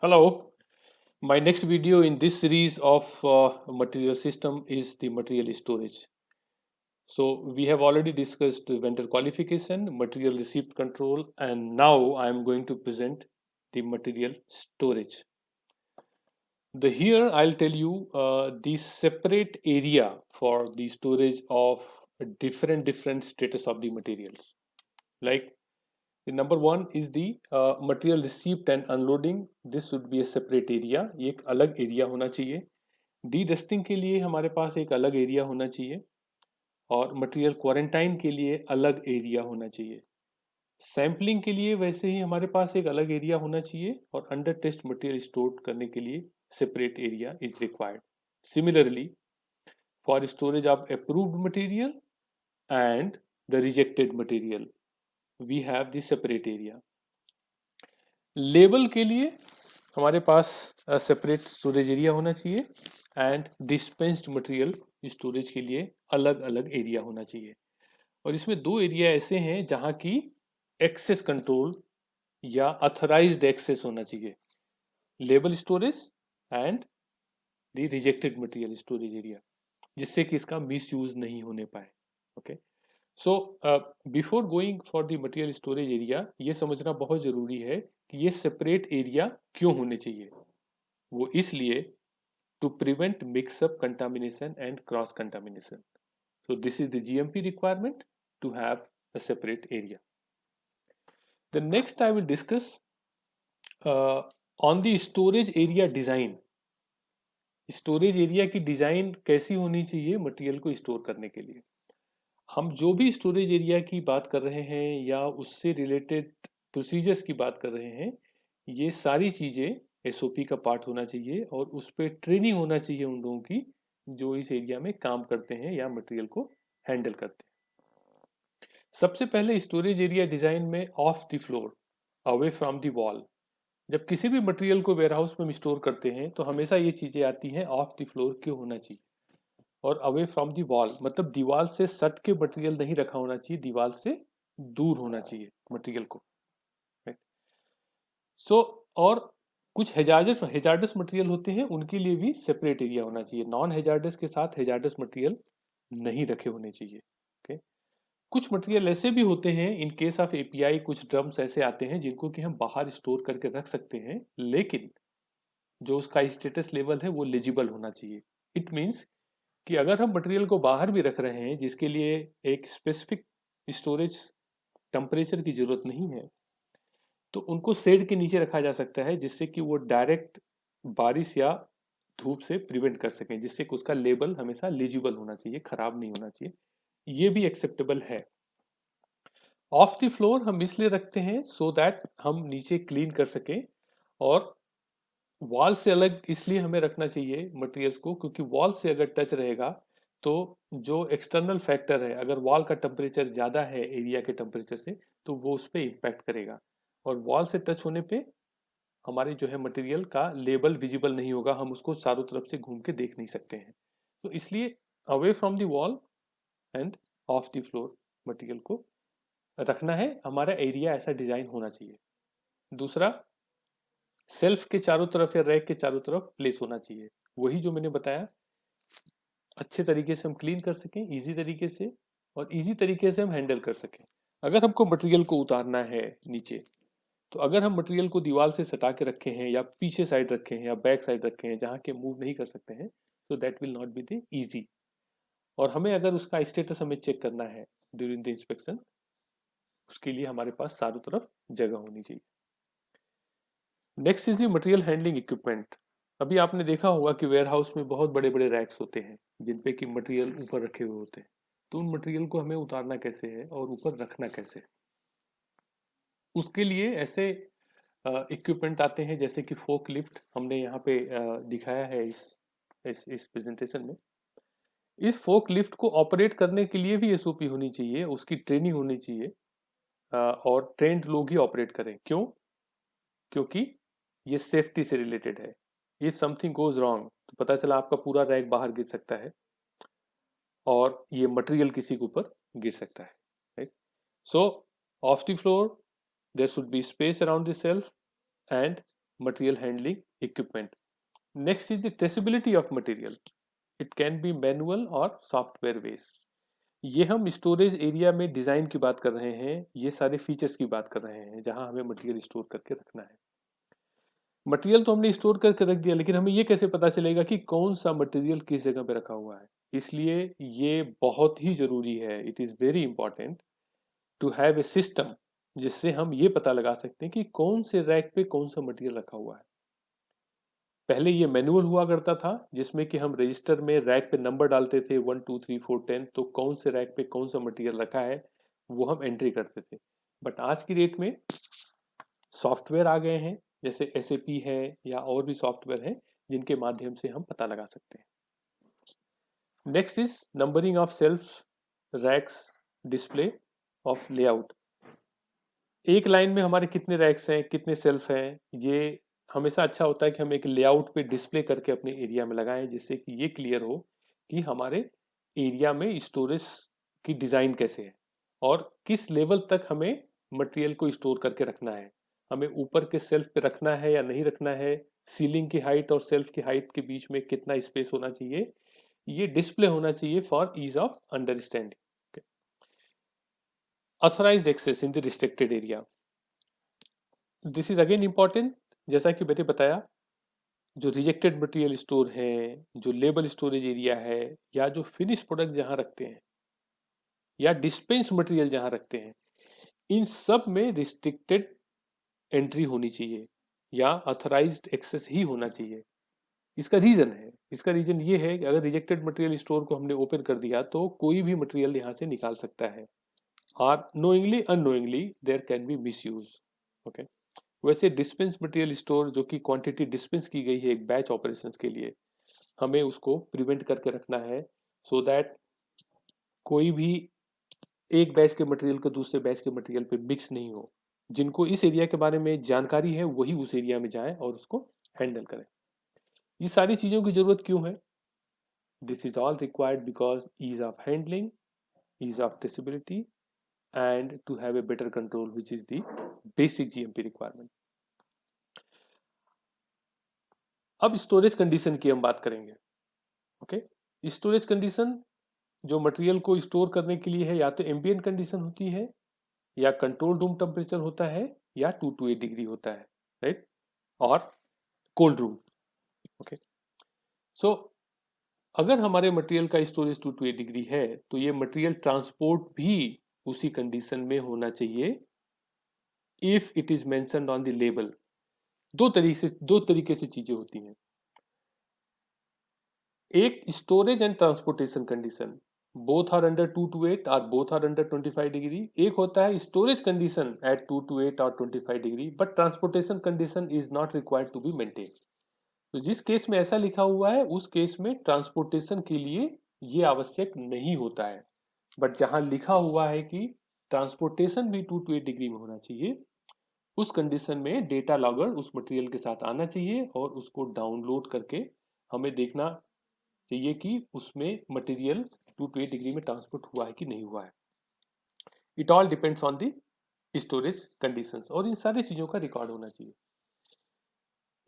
Hello, my next video in this series of material system is the material storage. So we have already discussed the vendor qualification, material receipt control, and now I am going to present the material storage. Here I'll tell you the separate area for the storage of different status of the materials. Like the number one is the material receipt and unloading. This should be a separate area. ये एक अलग area होना चाहिए. D dusting के लिए हमारे पास एक अलग एरिया होना चाहिए और मटेरियल क्वारंटाइन के लिए अलग एरिया होना चाहिए. सैम्पलिंग के लिए वैसे ही हमारे पास एक अलग एरिया होना चाहिए और अंडर टेस्ट मटेरियल स्टोर करने के लिए separate area is required. Similarly for storage of approved material and the rejected material we have the separate area. Label के लिए हमारे पास सेपरेट स्टोरेज एरिया होना चाहिए एंड डिस्पेंस्ड मटेरियल स्टोरेज के लिए अलग अलग एरिया होना चाहिए. और इसमें दो एरिया ऐसे हैं जहां की एक्सेस कंट्रोल या अथोराइज्ड एक्सेस होना चाहिए. Label storage and the rejected material storage area, जिससे कि इसका मिस यूज नहीं होने पाए. Okay, so before going for the material storage area ये समझना बहुत जरूरी है कि ये सेपरेट एरिया क्यों होने चाहिए. वो इसलिए to prevent mix up contamination and cross contamination. So this is the GMP requirement to have a separate area. The next I will discuss on the storage area design. Storage area की design कैसी होनी चाहिए material को store करने के लिए. हम जो भी स्टोरेज एरिया की बात कर रहे हैं या उससे रिलेटेड प्रोसीजर्स की बात कर रहे हैं, ये सारी चीज़ें एसओपी का पार्ट होना चाहिए और उस पर ट्रेनिंग होना चाहिए उन लोगों की जो इस एरिया में काम करते हैं या मटेरियल को हैंडल करते हैं. सबसे पहले स्टोरेज एरिया डिजाइन में of the floor away from the wall. जब किसी भी मटेरियल को वेयरहाउस में हम स्टोर करते हैं तो हमेशा ये चीज़ें आती हैं ऑफ द फ्लोर क्यों होना चाहिए और अवे फ्रॉम दी वॉल, मतलब दीवार से सट के मटेरियल नहीं रखा होना चाहिए, दीवार से दूर होना चाहिए मटेरियल को. सो और कुछ हेजार्डस मटेरियल होते हैं उनके लिए भी सेपरेट एरिया होना चाहिए. नॉन हेजार्डस के साथ हेजार्डस मटेरियल नहीं रखे होने चाहिए. ओके, कुछ मटेरियल ऐसे भी होते हैं इन केस ऑफ एपीआई, कुछ ड्रम्स ऐसे आते हैं जिनको कि हम बाहर स्टोर करके रख सकते हैं, लेकिन जो उसका स्टेटस लेवल है वो एलिजिबल होना चाहिए. इट मीन्स कि अगर हम मटेरियल को बाहर भी रख रहे हैं जिसके लिए एक स्पेसिफिक स्टोरेज टेम्परेचर की जरूरत नहीं है, तो उनको शेड के नीचे रखा जा सकता है जिससे कि वो डायरेक्ट बारिश या धूप से प्रिवेंट कर सकें, जिससे कि उसका लेबल हमेशा लीजिबल होना चाहिए, खराब नहीं होना चाहिए. ये भी एक्सेप्टेबल है. ऑफ द फ्लोर हम इसलिए रखते हैं सो दैट हम नीचे क्लीन कर सकें, और वॉल से अलग इसलिए हमें रखना चाहिए मटेरियल्स को क्योंकि वॉल से अगर टच रहेगा तो जो एक्सटर्नल फैक्टर है, अगर वॉल का टेम्परेचर ज़्यादा है एरिया के टेम्परेचर से, तो वो उस पर इम्पैक्ट करेगा और वॉल से टच होने पे हमारे जो है मटेरियल का लेबल विजिबल नहीं होगा, हम उसको चारों तरफ से घूम के देख नहीं सकते हैं. तो इसलिए away from the wall end of the floor material को रखना है. हमारा एरिया ऐसा डिज़ाइन होना चाहिए. दूसरा, सेल्फ के चारों तरफ या रैक के चारों तरफ प्लेस होना चाहिए. वही जो मैंने बताया, अच्छे तरीके से हम क्लीन कर सकें, इजी तरीके से, और इजी तरीके से हम हैंडल कर सकें. अगर हमको मटेरियल को उतारना है नीचे, तो अगर हम मटेरियल को दीवार से सटा के रखे हैं या पीछे साइड रखे हैं या बैक साइड रखे हैं जहाँ के मूव नहीं कर सकते हैं, तो that will not be the easy. और हमें अगर उसका स्टेटस हमें चेक करना है ड्यूरिंग द इंस्पेक्शन, उसके लिए हमारे पास चारों तरफ जगह होनी चाहिए. Next is the material handling equipment. अभी आपने देखा होगा कि वेयर हाउस में बहुत बड़े बड़े रैक्स होते हैं जिन पे कि मटेरियल ऊपर रखे हुए होते हैं. तो उन मटेरियल को हमें उतारना कैसे है और ऊपर रखना कैसे है, उसके लिए ऐसे इक्विपमेंट आते हैं जैसे कि फोक लिफ्ट. हमने यहाँ पे दिखाया है इस प्रेजेंटेशन में. इस फोक लिफ्ट को ऑपरेट करने के लिए भी एसओपी होनी चाहिए, उसकी ट्रेनिंग होनी चाहिए, और ट्रेंड लोग ही ऑपरेट करें. क्यों? क्योंकि ये सेफ्टी से रिलेटेड है. इफ समथिंग गोज रॉन्ग तो पता चला आपका पूरा रैक बाहर गिर सकता है और ये मटेरियल किसी के ऊपर गिर सकता है. Right? So off the floor there should be space around the shelf and material handling equipment. Next is the traceability of material. It can be manual or software based. ये हम स्टोरेज एरिया में design की बात कर रहे हैं, ये सारे फीचर्स की बात कर रहे हैं जहां हमें मटेरियल स्टोर करके रखना है। मटेरियल तो हमने स्टोर करके रख दिया, लेकिन हमें ये कैसे पता चलेगा कि कौन सा मटेरियल किस जगह पे रखा हुआ है? इसलिए ये बहुत ही ज़रूरी है, it is very important to have a system जिससे हम ये पता लगा सकते हैं कि कौन से रैक पे कौन सा मटेरियल रखा हुआ है। पहले ये मैनुअल हुआ करता था जिसमें कि हम रजिस्टर में रैक पे नंबर डालते थे 1 2 3 4 10, तो कौन से रैक पे कौन सा मटेरियल रखा है वो हम एंट्री करते थे। बट आज की डेट में सॉफ्टवेयर आ गए हैं, जैसे SAP है या और भी सॉफ्टवेयर हैं जिनके माध्यम से हम पता लगा सकते हैं। Next is numbering of shelf, racks, display of layout. एक लाइन में हमारे कितने रैक्स हैं, कितने सेल्फ हैं, ये हमेशा अच्छा होता है कि हम एक लेआउट पे डिस्प्ले करके अपने एरिया में लगाएं, जिससे कि ये क्लियर हो कि हमारे एरिया में स्टोरेज की डिज़ाइन कैसे है और किस लेवल तक हमें मटेरियल को स्टोर करके रखना है। हमें ऊपर के सेल्फ पे रखना है या नहीं रखना है, सीलिंग की हाइट और सेल्फ की हाइट के बीच में कितना स्पेस होना चाहिए, ये डिस्प्ले होना चाहिए for ease of understanding. Authorized access in the restricted area, this is again important. जैसा कि मैंने बताया, जो रिजेक्टेड मटेरियल स्टोर है, जो लेबल स्टोरेज एरिया है, या जो फिनिश प्रोडक्ट जहां रखते हैं या डिस्पेंस मटेरियल जहां रखते हैं, इन सब में रिस्ट्रिक्टेड एंट्री होनी चाहिए या ऑथराइज्ड एक्सेस ही होना चाहिए। इसका रीजन ये है कि अगर रिजेक्टेड मटेरियल स्टोर को हमने ओपन कर दिया तो कोई भी मटेरियल यहां से निकाल सकता है और knowingly unknowingly there can be misuse. Okay, वैसे डिस्पेंस मटेरियल स्टोर जो कि क्वांटिटी डिस्पेंस की गई है एक बैच ऑपरेशंस के लिए, हमें उसको प्रिवेंट करके रखना है सो दैट कोई भी एक बैच के मटेरियल को दूसरे बैच के मटेरियल पे मिक्स नहीं हो। जिनको इस एरिया के बारे में जानकारी है वही उस एरिया में जाएं और उसको हैंडल करें। ये सारी चीज़ों की ज़रूरत क्यों है? This is all required because ease of handling, ease of traceability and to have a better control, which is the basic GMP requirement. अब स्टोरेज कंडीशन की हम बात करेंगे। ओके, स्टोरेज कंडीशन जो मटेरियल को स्टोर करने के लिए है, या तो एम्बिएंट कंडीशन होती है या कंट्रोल रूम टेम्परेचर होता है या 2 to 8 डिग्री होता है, राइट, और कोल्ड रूम। ओके, सो अगर हमारे मटेरियल का स्टोरेज 2 to 8 डिग्री है तो ये मटेरियल ट्रांसपोर्ट भी उसी कंडीशन में होना चाहिए if it is mentioned on the label. दो तरीके से चीजें होती हैं, एक storage and transportation condition, both are under 2 to 8 और बोथ आर अंडर 25 डिग्री। एक होता है स्टोरेज कंडीशन एट 2 to 8 और 25 degree but transportation condition is not required to be maintain. तो जिस केस में ऐसा लिखा हुआ है उस केस में ट्रांसपोर्टेशन के लिए ये आवश्यक नहीं होता है, बट जहां लिखा हुआ है कि ट्रांसपोर्टेशन भी 2 to 8 डिग्री में होना चाहिए, उस कंडीशन में डेटा लॉगर उस मटेरियल के साथ आना चाहिए और उसको डाउनलोड करके हमें देखना चाहिए कि उसमें मटेरियल 2 to 8 डिग्री में ट्रांसपोर्ट हुआ है कि नहीं हुआ है। It all depends on the storage conditions और इन सारी चीजों का रिकॉर्ड होना चाहिए।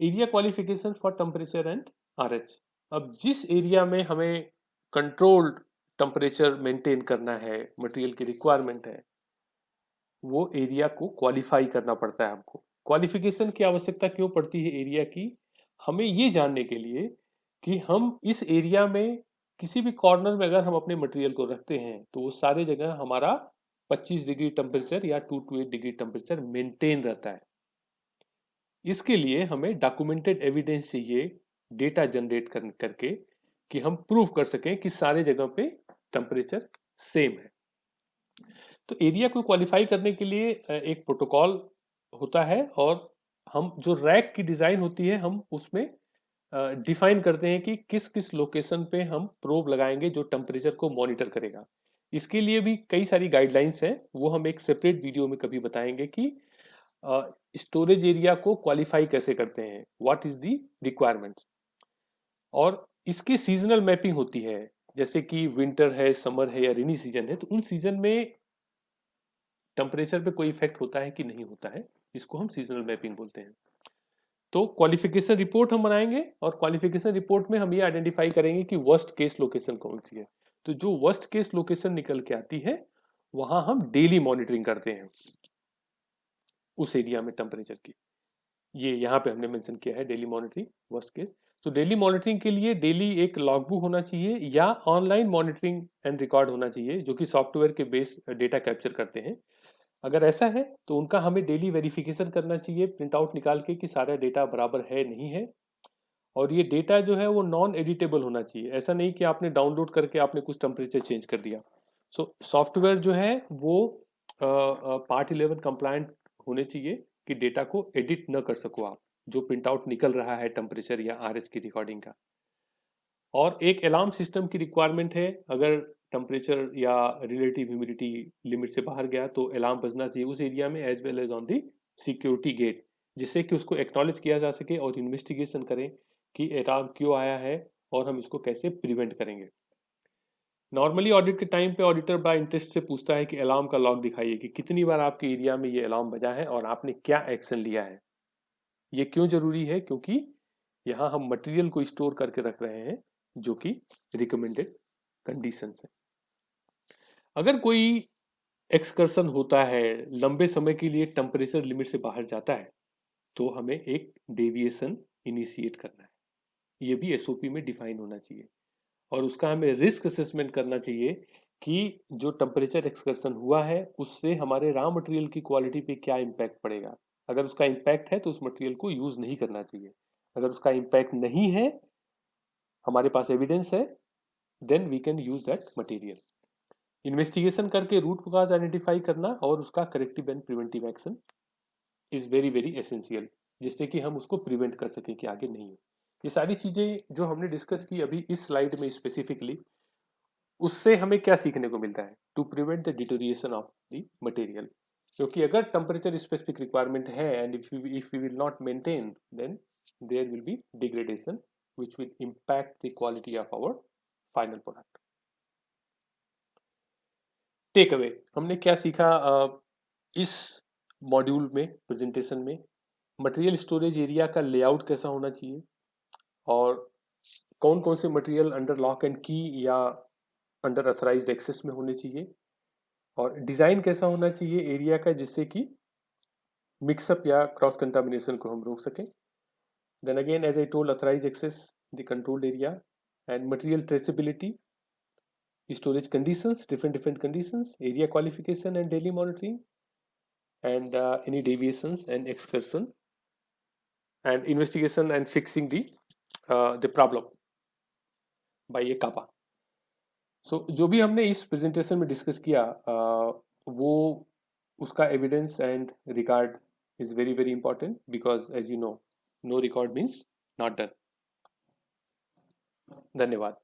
Area qualification for temperature and RH। अब जिस एरिया में हमें कंट्रोल्ड टेम्परेचर मेंटेन करना है, मटेरियल की रिक्वायरमेंट है, वो एरिया को क्वालिफाई करना पड़ता है। हमको क्वालिफिकेशन की आवश्यकता क्यों पड़ती है एरिया की? हमें ये जानने के लिए कि हम इस एरिया में किसी भी कॉर्नर में अगर हम अपने मटेरियल को रखते हैं तो वो सारे जगह हमारा 25 डिग्री टेम्परेचर या 2 to 8 डिग्री टेम्परेचर मेंटेन रहता है। इसके लिए हमें डॉक्यूमेंटेड एविडेंस चाहिए, डेटा जनरेट करके कि हम प्रूव कर सकें कि सारे जगह पे टेम्परेचर सेम है। तो एरिया को क्वालिफाई करने के लिए एक प्रोटोकॉल होता है और हम जो रैक की डिज़ाइन होती है हम उसमें डिफाइन करते हैं कि किस किस लोकेशन पे हम प्रोब लगाएंगे जो टेम्परेचर को मॉनिटर करेगा। इसके लिए भी कई सारी गाइडलाइंस हैं, वो हम एक सेपरेट वीडियो में कभी बताएंगे कि स्टोरेज एरिया को क्वालिफाई कैसे करते हैं, व्हाट इज द रिक्वायरमेंट्स। और इसकी सीजनल मैपिंग होती है, जैसे कि विंटर है, समर है या रेनी सीजन है, तो उन सीजन में टेम्परेचर पे कोई इफेक्ट होता है कि नहीं होता है, इसको हम सीजनल मैपिंग बोलते हैं। तो क्वालिफिकेशन रिपोर्ट हम बनाएंगे और क्वालिफिकेशन रिपोर्ट में हम ये आइडेंटिफाई करेंगे कि वर्स्ट केस लोकेशन कौन सी है। तो जो वर्स्ट केस लोकेशन निकल के आती है वहां हम डेली मॉनिटरिंग करते हैं उस एरिया में टेम्परेचर की। ये यहाँ पे हमने मेंशन किया है डेली मॉनिटरिंग वर्स्ट केस। तो डेली मॉनिटरिंग के लिए डेली एक लॉगबुक होना चाहिए या ऑनलाइन मॉनिटरिंग एंड रिकॉर्ड होना चाहिए जो कि सॉफ्टवेयर के बेस डेटा कैप्चर करते हैं। अगर ऐसा है तो उनका हमें डेली वेरिफिकेशन करना चाहिए प्रिंट आउट निकाल के कि सारा डेटा बराबर है नहीं है। और ये डेटा जो है वो नॉन एडिटेबल होना चाहिए, ऐसा नहीं कि आपने डाउनलोड करके आपने कुछ टेम्परेचर चेंज कर दिया। सो सॉफ्टवेयर जो है वो पार्ट 11 कंप्लायंट होने चाहिए कि डेटा को एडिट न कर सको आप, जो प्रिंट आउट निकल रहा है टेम्परेचर या आरएच की रिकॉर्डिंग का। और एक अलार्म सिस्टम की रिक्वायरमेंट है, अगर टेम्परेचर या रिलेटिव ह्यूमिडिटी लिमिट से बाहर गया तो अलार्म बजना चाहिए उस एरिया में as well as on the security gate, जिससे कि उसको एक्नॉलेज किया जा सके और इन्वेस्टिगेशन करें कि अलार्म क्यों आया है और हम इसको कैसे प्रिवेंट करेंगे। नॉर्मली ऑडिट के टाइम पे ऑडिटर बाय इंटरेस्ट से पूछता है कि अलार्म का लॉग दिखाइए कि कितनी बार आपके एरिया में ये अलार्म बजा है और आपने क्या एक्शन लिया है। ये क्यों जरूरी है? क्योंकि यहाँ हम मटेरियल को स्टोर करके रख रहे हैं जो कि रिकमेंडेड कंडीशंस है। अगर कोई एक्सकर्सन होता है, लंबे समय के लिए टेम्परेचर लिमिट से बाहर जाता है, तो हमें एक डेविएशन इनिशिएट करना है। ये भी एसओपी में डिफाइन होना चाहिए और उसका हमें रिस्क असेसमेंट करना चाहिए कि जो टेम्परेचर एक्सकर्सन हुआ है उससे हमारे रॉ मटेरियल की क्वालिटी पे क्या इम्पैक्ट पड़ेगा। अगर उसका इम्पैक्ट है तो उस मटेरियल को यूज नहीं करना चाहिए। अगर उसका इम्पैक्ट नहीं है, हमारे पास एविडेंस है, then we can use that material. Investigation करके रूट कॉज आइडेंटिफाई करना और उसका corrective and preventive action is very very essential, जिससे कि हम उसको प्रिवेंट कर सकें कि आगे नहीं हो। ये सारी चीजें जो हमने डिस्कस की अभी इस स्लाइड में स्पेसिफिकली, उससे हमें क्या सीखने को मिलता है? To prevent the deterioration of the material. क्योंकि अगर टेम्परेचर स्पेसिफिक रिक्वायरमेंट है and if we will not maintain, then there will be degradation which will impact the quality of our final product. Take away हमने क्या सीखा इस module में, presentation में? Material storage area का लेआउट कैसा होना चाहिए और कौन कौन से मटेरियल अंडर लॉक एंड की या अंडर अथराइज्ड एक्सेस में होने चाहिए, और डिज़ाइन कैसा होना चाहिए एरिया का जिससे कि मिक्सअप या क्रॉस कंटामिनेशन को हम रोक सकें। Then again as I told, authorised access, the controlled area, and material traceability, storage conditions, different conditions, area qualification and daily monitoring, and any deviations and excursion, and investigation and fixing the problem by a kappa. So जो भी हमने इस presentation में discuss किया वो उसका evidence and record is very very important, because as you know, no record means not done. धन्यवाद।